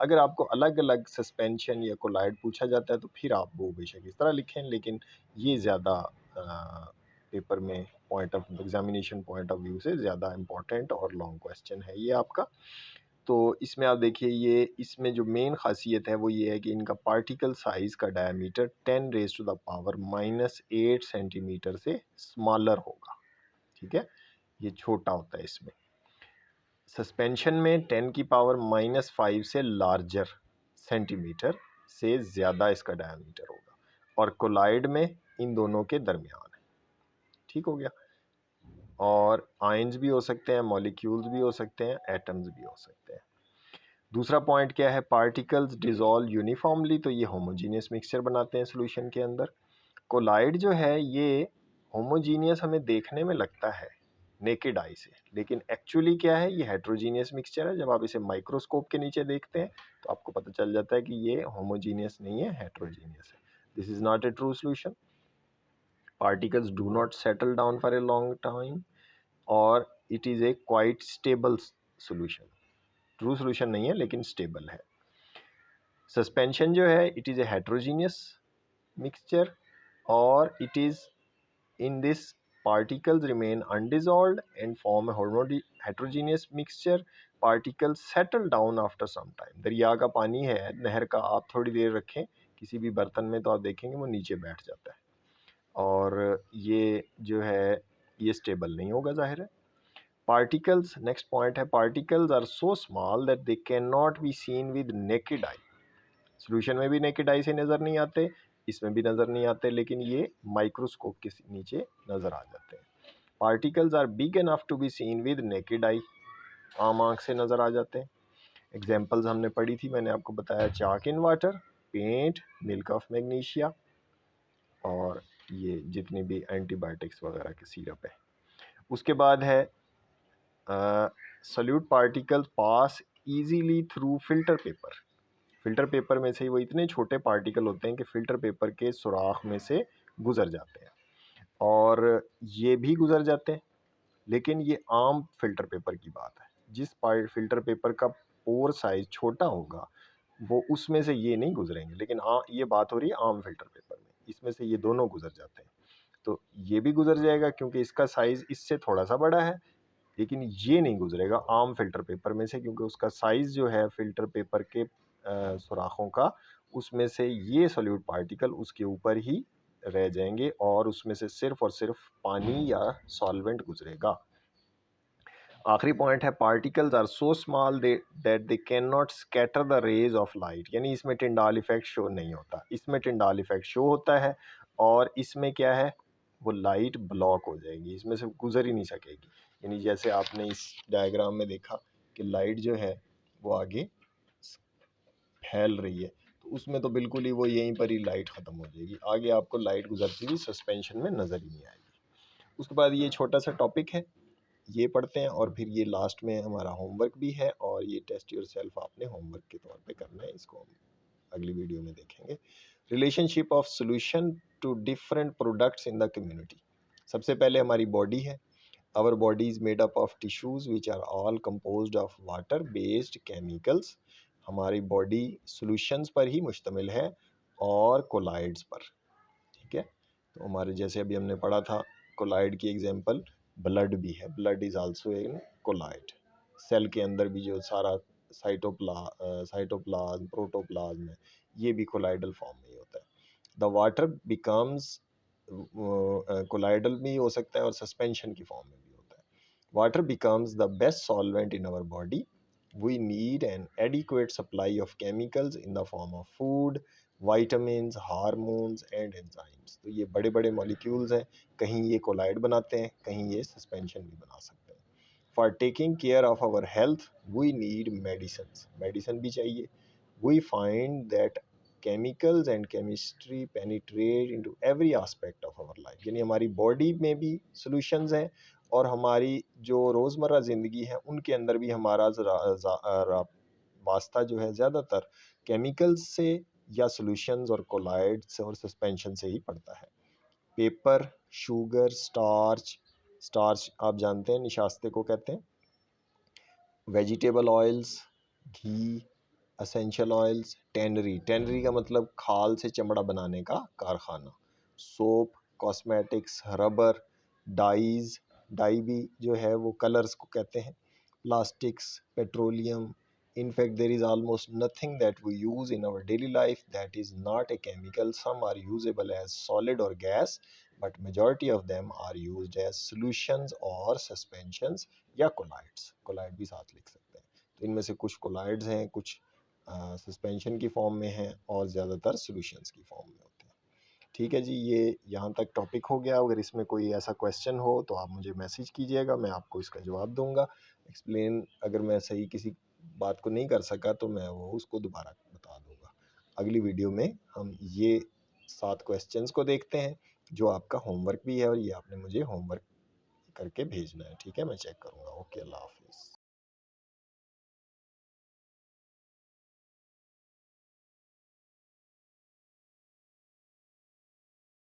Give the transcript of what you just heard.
अगर आपको अलग अलग सस्पेंशन या कोलाइड पूछा जाता है तो फिर आप वो बेशक इस तरह लिखें, लेकिन ये ज़्यादा पेपर में point of examination point of view से ज़्यादा इम्पोर्टेंट और लॉन्ग क्वेश्चन है ये आपका। तो इसमें आप देखिए, ये इसमें जो मेन खासियत है वो ये है कि इनका पार्टिकल साइज़ का डायमीटर 10⁻⁻8 सेंटीमीटर से स्मॉलर होगा, ठीक है, ये छोटा होता है इसमें। सस्पेंशन में 10⁻⁻5 से लार्जर सेंटीमीटर से ज़्यादा इसका डायमीटर होगा, और कोलाइड में इन दोनों के दरमियान है, ठीक हो गया। और आयंस भी हो सकते हैं, मॉलिक्यूल्स भी हो सकते हैं, एटम्स भी हो सकते हैं। दूसरा पॉइंट क्या है, पार्टिकल्स डिसॉल्व यूनिफॉर्मली, तो ये होमोजीनियस मिक्सचर बनाते हैं सॉल्यूशन के अंदर। कोलाइड जो है ये होमोजीनियस हमें देखने में लगता है नेकेड आई से, लेकिन एक्चुअली क्या है, ये हेट्रोजीनियस मिक्सचर है। जब आप इसे माइक्रोस्कोप के नीचे देखते हैं तो आपको पता चल जाता है कि ये होमोजीनियस नहीं है, हेट्रोजीनियस है। This is not a true solution. Particles do not settle down for a long time, और it is a quite stable solution. True solution नहीं है लेकिन स्टेबल है। सस्पेंशन जो है it is a heterogeneous mixture, और it is in this particles remain undissolved and form a heterogeneous mixture. Particles settle down after some time. दरिया का पानी है, नहर का, आप थोड़ी देर रखें किसी भी बर्तन में तो आप देखेंगे वो नीचे बैठ जाता है, और ये जो है ये स्टेबल नहीं होगा, जाहिर है। पार्टिकल्स, नेक्स्ट पॉइंट है, particles are so small that they can not be seen with naked eye. Solution में भी नेकेड आई से नज़र नहीं आते, इसमें भी नज़र नहीं आते, लेकिन ये माइक्रोस्कोप के नीचे नज़र आ जाते हैं। Particles are big enough to be seen with naked eye, आम आँख से नज़र आ जाते हैं। एग्जांपल्स हमने पढ़ी थी, मैंने आपको बताया, chalk in water, paint, milk of magnesia, और ये जितने भी एंटीबायोटिक्स वगैरह के सिरप है। उसके बाद है solute particles pass easily through filter paper. Filter paper में से वो इतने छोटे पार्टिकल होते हैं कि फिल्टर पेपर के सुराख में से गुजर जाते हैं, और ये भी गुजर जाते हैं, लेकिन ये आम फिल्टर पेपर की बात है। जिस फिल्टर पेपर का पोर साइज छोटा होगा वो उसमें से ये नहीं गुजरेंगे, लेकिन ये बात हो रही है आम फिल्टर पेपर में, इसमें से ये दोनों गुजर जाते हैं। तो ये भी गुजर जाएगा क्योंकि इसका साइज इससे थोड़ा सा बड़ा है, लेकिन ये नहीं गुजरेगा आम फिल्टर पेपर में से, क्योंकि उसका साइज जो है फिल्टर पेपर के सुराखों का, उसमें से ये सॉल्यूट पार्टिकल उसके ऊपर ही रह जाएंगे, और उसमें से सिर्फ और सिर्फ पानी या सॉल्वेंट गुजरेगा। आखिरी पॉइंट है, particles are so small that they can not scatter the rays of light, यानी इसमें टिंडाल इफेक्ट शो नहीं होता, इसमें टिंडाल इफेक्ट शो होता है, और इसमें क्या है, वो लाइट ब्लॉक हो जाएगी, इसमें से गुजर ही नहीं सकेगी। यानी जैसे आपने इस डायग्राम में देखा कि लाइट जो है वो आगे फैल रही है, तो उसमें तो बिल्कुल ही वो यहीं पर ही लाइट ख़त्म हो जाएगी, आगे आपको लाइट गुजरती हुई सस्पेंशन में नज़र ही नहीं आएगी। उसके बाद ये छोटा सा टॉपिक है, ये पढ़ते हैं, और फिर ये लास्ट में हमारा होमवर्क भी है, और ये टेस्ट योर सेल्फ आपने होमवर्क के तौर पे करना है, इसको हम अगली वीडियो में देखेंगे। Relationship of solution to different products in the community. सबसे पहले हमारी बॉडी है। Our body is made up of tissues which are all composed of water based chemicals. हमारी बॉडी सॉल्यूशंस पर ही मुश्तमिल है और कोलाइड्स पर, ठीक है। तो हमारे जैसे अभी हमने पढ़ा था, कोलाइड की एग्जांपल ब्लड भी है, blood is also in colloid. Cell के अंदर भी जो सारा साइटोप्लाज्म प्रोटोप्लाज्म है, ये भी कोलाइडल फॉर्म में ही होता है। द वाटर बिकम्स, कोलाइडल भी हो सकता है और सस्पेंशन की फॉर्म में भी होता है। Water becomes the best solvent in our body. We need an adequate supply of chemicals in the form of food, vitamins, hormones and enzymes. तो ये बड़े बड़े मॉलिक्यूल्स हैं, कहीं ये कोलाइड बनाते हैं, कहीं ये सस्पेंशन भी बना सकते हैं। For taking care of our health we need medicine, medicine भी चाहिए। We find that chemicals and chemistry penetrate into every aspect of our life, यानी हमारी बॉडी में भी सॉल्यूशंस हैं, और हमारी जो रोज़मर्रा ज़िंदगी है उनके अंदर भी हमारा वास्ता जो है ज़्यादातर केमिकल्स से या सॉल्यूशंस और कोलाइड्स और सस्पेंशन से ही पड़ता है। पेपर, शुगर, स्टार्च, स्टार्च आप जानते हैं निशास्ते को कहते हैं, vegetable oils, ghee, essential oils, tannery, tannery का मतलब खाल से चमड़ा बनाने का कारखाना, soap, cosmetics, rubber, dyes, dye भी जो है वो कलर्स को कहते हैं, plastics, petroleum. In fact, there is almost nothing that we use in our daily life that is not a chemical. Some are usable as solid or gas, but majority of them are used as solutions or suspensions या colloids. colloid भी साथ लिख सकते हैं. तो इनमें से कुछ colloids हैं, कुछ सस्पेंशन की फॉर्म में हैं और ज़्यादातर सॉल्यूशंस की फॉर्म में होते हैं. ठीक है जी, ये यहाँ तक टॉपिक हो गया. अगर इसमें कोई ऐसा क्वेश्चन हो तो आप मुझे मैसेज कीजिएगा, मैं आपको इसका जवाब दूंगा. एक्सप्लेन अगर मैं सही किसी बात को नहीं कर सका तो मैं वो उसको दोबारा बता दूंगा. अगली वीडियो में हम ये 7 क्वेश्चंस को देखते हैं जो आपका होमवर्क भी है, और ये आपने मुझे होमवर्क करके भेजना है. ठीक है, मैं चेक करूँगा. ओके, अल्लाह हाफिज़.